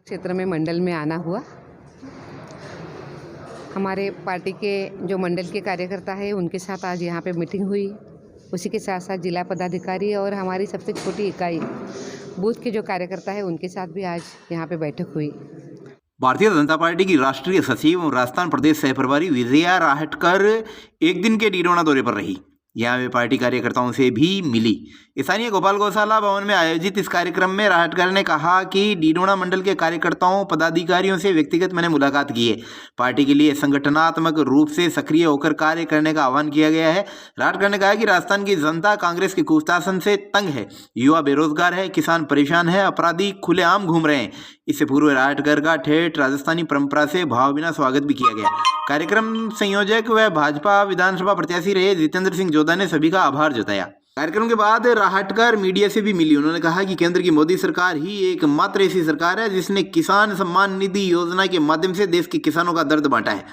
क्षेत्र में मंडल में आना हुआ। हमारे पार्टी के जो मंडल के कार्यकर्ता हैं उनके साथ आज यहाँ पे मीटिंग हुई। उसी के साथ साथ जिला पदाधिकारी और हमारी सबसे छोटी इकाई बूथ के जो कार्यकर्ता है उनके साथ भी आज यहाँ पे बैठक हुई। भारतीय जनता पार्टी की राष्ट्रीय सचिव और राजस्थान प्रदेश सह प्रभारी विजया राहटकर एक दिन के डीडोना दौरे पर रही। यहाँ वे पार्टी कार्यकर्ताओं से भी मिली। स्थानीय गोपाल गौशाला भवन में आयोजित इस कार्यक्रम में राहटकर ने कहा कि डीडोना मंडल के कार्यकर्ताओं पदाधिकारियों से व्यक्तिगत मैंने मुलाकात की है। पार्टी के लिए संगठनात्मक रूप से सक्रिय होकर कार्य करने का आह्वान किया गया है। राहटकर ने कहा कि राजस्थान की जनता कांग्रेस के कुशासन से तंग है, युवा बेरोजगार है, किसान परेशान है, अपराधी खुलेआम घूम रहे हैं। इससे पूर्व राहटकर का ठेठ राजस्थानी परंपरा से भाव बिना स्वागत भी किया गया। कार्यक्रम संयोजक व भाजपा विधानसभा प्रत्याशी रहे जितेंद्र सिंह जोधा ने सभी का आभार जताया। कार्यक्रम के बाद राहटकर मीडिया से भी मिली। उन्होंने कहा कि केंद्र की मोदी सरकार ही एकमात्र ऐसी सरकार है जिसने किसान सम्मान निधि योजना के माध्यम से देश के किसानों का दर्द बांटा है।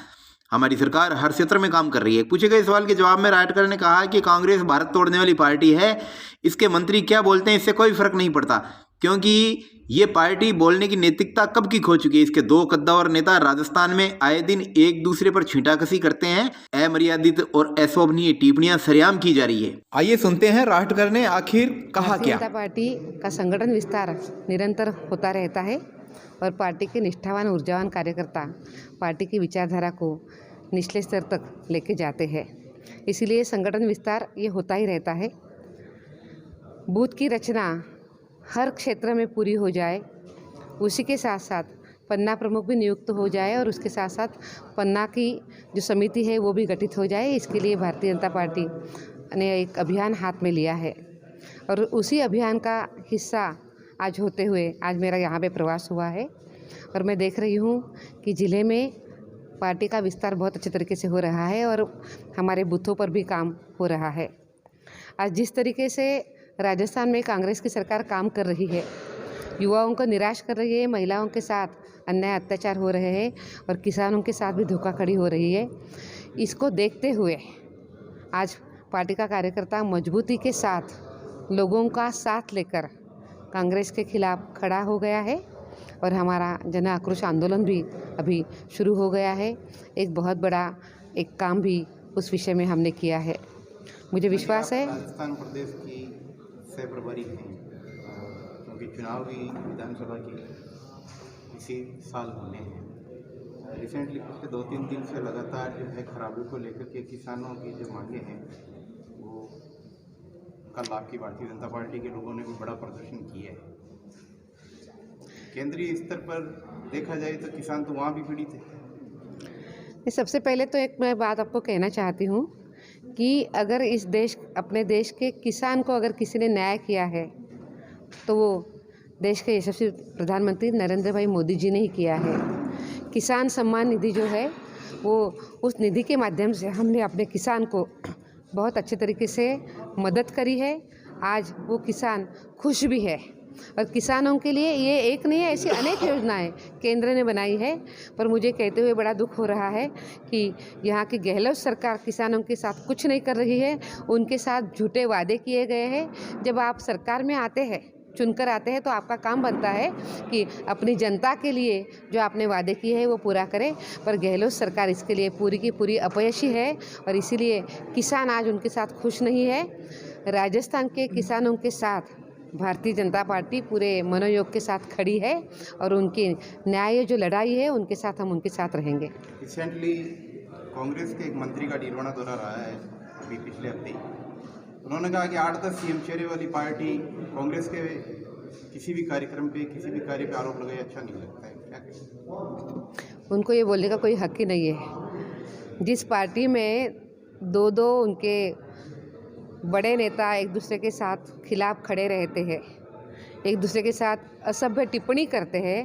हमारी सरकार हर क्षेत्र में काम कर रही है। पूछे गए सवाल के जवाब में राहटकर ने कहा कि कांग्रेस भारत तोड़ने वाली पार्टी है। इसके मंत्री क्या बोलते हैं इससे कोई फर्क नहीं पड़ता, क्योंकि ये पार्टी बोलने की नैतिकता कब की खो चुकी है। इसके दो कद्दावर नेता राजस्थान में आए दिन एक दूसरे पर छींटाकसी करते हैं। अमर्यादित और अशोभनीय टिप्पणियां सरेआम की जा रही है। आइए सुनते हैं राहटकर ने आखिर कहा क्या। जनता पार्टी का संगठन विस्तार निरंतर होता रहता है और पार्टी के निष्ठावान ऊर्जावान कार्यकर्ता पार्टी की विचारधारा को निचले स्तर तक लेके जाते हैं। इसीलिए संगठन विस्तार ये होता ही रहता है। बूथ की रचना हर क्षेत्र में पूरी हो जाए, उसी के साथ साथ पन्ना प्रमुख भी नियुक्त हो जाए और उसके साथ साथ पन्ना की जो समिति है वो भी गठित हो जाए। इसके लिए भारतीय जनता पार्टी ने एक अभियान हाथ में लिया है और उसी अभियान का हिस्सा आज होते हुए आज मेरा यहाँ पे प्रवास हुआ है और मैं देख रही हूँ कि ज़िले में पार्टी का विस्तार बहुत अच्छे तरीके से हो रहा है और हमारे बूथों पर भी काम हो रहा है। आज जिस तरीके से राजस्थान में कांग्रेस की सरकार काम कर रही है, युवाओं को निराश कर रही है, महिलाओं के साथ अन्याय अत्याचार हो रहे हैं और किसानों के साथ भी धोखाधड़ी हो रही है। इसको देखते हुए आज पार्टी का कार्यकर्ता मजबूती के साथ लोगों का साथ लेकर कांग्रेस के खिलाफ खड़ा हो गया है और हमारा जन आक्रोश आंदोलन भी अभी शुरू हो गया है। एक बहुत बड़ा एक काम भी उस विषय में हमने किया है। मुझे विश्वास है राजस्थान प्रदेश की सह प्रभारी हैं, क्योंकि चुनाव भी विधानसभा की इसी साल होने हैं। रिसेंटली पिछले 2-3 दिन से लगातार जो है खराबी को लेकर के किसानों की जो मांगे हैं वो कल आपकी भारतीय जनता पार्टी के लोगों ने भी बड़ा प्रदर्शन किया है। केंद्रीय स्तर पर देखा जाए तो किसान तो वहाँ भी पीड़ित है। सबसे पहले तो एक मैं बात आपको कहना चाहती हूँ कि अगर अपने देश के किसान को अगर किसी ने न्याय किया है तो वो देश के यशस्वी प्रधानमंत्री नरेंद्र भाई मोदी जी ने ही किया है। किसान सम्मान निधि जो है वो उस निधि के माध्यम से हमने अपने किसान को बहुत अच्छे तरीके से मदद करी है। आज वो किसान खुश भी है और किसानों के लिए ये एक नहीं है, ऐसी अनेक योजनाएं केंद्र ने बनाई है। पर मुझे कहते हुए बड़ा दुख हो रहा है कि यहाँ की गहलोत सरकार किसानों के साथ कुछ नहीं कर रही है। उनके साथ झूठे वादे किए गए हैं। जब आप सरकार में आते हैं, चुनकर आते हैं, तो आपका काम बनता है कि अपनी जनता के लिए जो आपने वादे किए हैं वो पूरा करें। पर गहलोत सरकार इसके लिए पूरी की पूरी अपयशी है और इसीलिए किसान आज उनके साथ खुश नहीं है। राजस्थान के किसानों के साथ भारतीय जनता पार्टी पूरे मनोयोग के साथ खड़ी है और उनकी न्याय जो लड़ाई है उनके साथ हम उनके साथ रहेंगे। रिसेंटली कांग्रेस के एक मंत्री का डीडोना दौरा रहा है अभी पिछले हफ्ते। उन्होंने कहा कि 8-10 सीएम चेहरे वाली पार्टी कांग्रेस के किसी भी कार्यक्रम पे किसी भी कार्य पे आरोप लगाए अच्छा नहीं लगता है। क्या कहें? उनको ये बोलने का कोई हक ही नहीं है। जिस पार्टी में दो उनके बड़े नेता एक दूसरे के साथ खिलाफ खड़े रहते हैं, एक दूसरे के साथ असभ्य टिप्पणी करते हैं,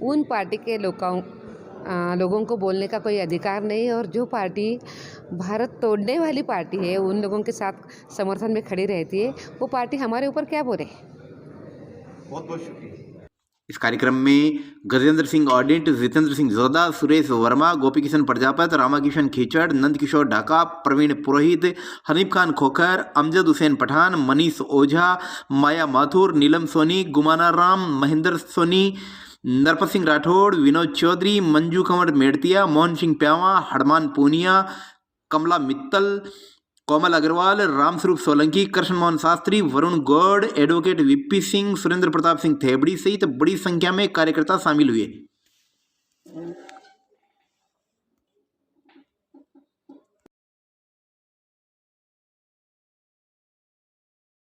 उन पार्टी के लोगों को बोलने का कोई अधिकार नहीं है। और जो पार्टी भारत तोड़ने वाली पार्टी है, उन लोगों के साथ समर्थन में खड़ी रहती है, वो पार्टी हमारे ऊपर क्या बोले। बहुत बहुत शुक्रिया। इस कार्यक्रम में गजेंद्र सिंह ऑडिट, जितेंद्र सिंह जोधा, सुरेश वर्मा, गोपी किशन प्रजापत, रामाकिशन खीचड़, नंद किशोर ढाका, प्रवीण पुरोहित, हनीफ खान खोखर, अमजद हुसैन पठान, मनीष ओझा, माया माथुर, नीलम सोनी, गुमाना राम, महेंद्र सोनी, नरपत सिंह राठौड़, विनोद चौधरी, मंजू कंवर मेड़तिया, मोहन सिंह प्यावा, हरमान पूनिया, कमला मित्तल, कोमल अग्रवाल, रामस्वरूप सोलंकी, कृष्ण मोहन शास्त्री, वरुण गौड़, एडवोकेट विप्पी सिंह, सुरेंद्र प्रताप सिंह थेबड़ी सहित बड़ी संख्या में कार्यकर्ता शामिल हुए।